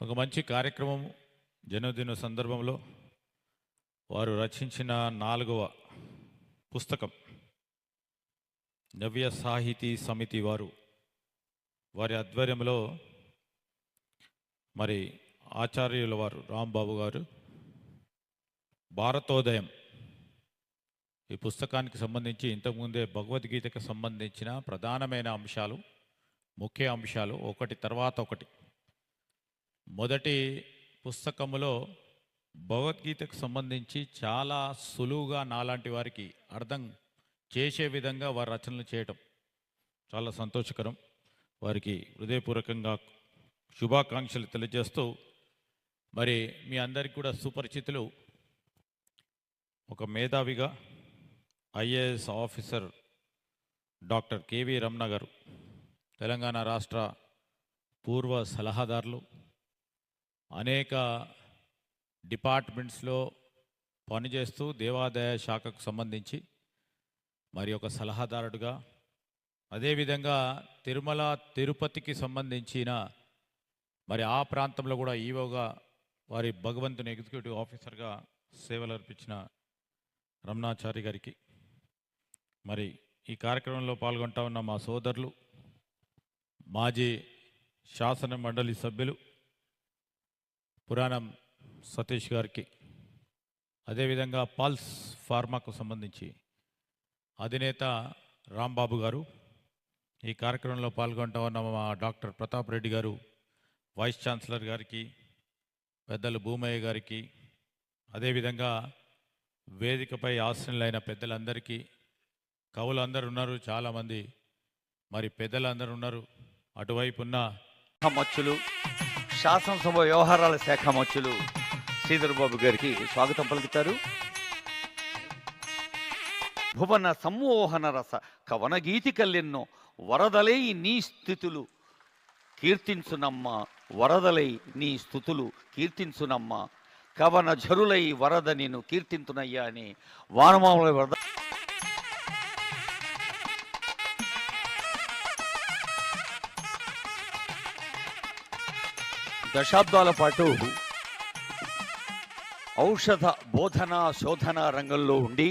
ఒక మంచి కార్యక్రమం జన్మదిన సందర్భంలో వారు రచించిన 4వ పుస్తకం నవ్య సాహితీ సమితి వారి ఆధ్వర్యంలో మరి ఆచార్యుల వారు రాంబాబు గారు భారతోదయం ఈ పుస్తకానికి సంబంధించి ఇంతకుముందే భగవద్గీతకు సంబంధించిన ప్రధానమైన అంశాలు, ముఖ్య అంశాలు ఒకటి తర్వాత ఒకటి. మొదటి పుస్తకములో భగవద్గీతకు సంబంధించి చాలా సులువుగా నాలాంటి వారికి అర్థం చేసే విధంగా వారి రచనలు చేయటం చాలా సంతోషకరం. వారికి హృదయపూర్వకంగా శుభాకాంక్షలు తెలియజేస్తూ, మరి మీ అందరికీ కూడా సుపరిచితులు, ఒక మేధావిగా IAS officer doctor K V Ramana గారు, తెలంగాణ రాష్ట్ర పూర్వ సలహాదారులు, అనేక డిపార్ట్మెంట్స్లో పనిచేస్తూ దేవాదాయ శాఖకు సంబంధించి మరి ఒక సలహాదారుడుగా, అదేవిధంగా తిరుమల తిరుపతికి సంబంధించిన మరి ఆ ప్రాంతంలో కూడా ఈవోగా వారి భగవంతుని ఎగ్జిక్యూటివ్ ఆఫీసర్గా సేవలు అర్పించిన రమణాచారి గారికి, మరి ఈ కార్యక్రమంలో పాల్గొంటా ఉన్న మా సోదరులు, మాజీ శాసన మండలి సభ్యులు పురాణం సతీష్ గారికి, అదేవిధంగా పల్స్ ఫార్మాకు సంబంధించి అధినేత రాంబాబు గారు, ఈ కార్యక్రమంలో పాల్గొంటా ఉన్న మా డాక్టర్ ప్రతాప్ రెడ్డి గారు, వైస్ ఛాన్సలర్ గారికి, పెద్దలు భూమయ్య గారికి, అదేవిధంగా వేదికపై ఆసీనులైన పెద్దలందరికీ, కవులందరూ ఉన్నారు, చాలామంది మరి పెద్దలందరూ ఉన్నారు. అటువైపు ఉన్న మచ్చులు, శాసనసభ వ్యవహారాల శాఖ మచ్చులు శ్రీధర్ బాబు గారికి స్వాగతం పలుకుతారు. భువన సమ్మోహన రస కవన గీతికల్లెన్నో వరదలై నీ స్థితులు కీర్తించునమ్మ, వరదలై నీ స్థుతులు కీర్తించునమ్మ, కవన ఝరులై వరద నేను కీర్తింతునయ్యా అని వానమాముల వరద దశాబ్దాల పాటు ఔషధ బోధన శోధన రంగంలో ఉండి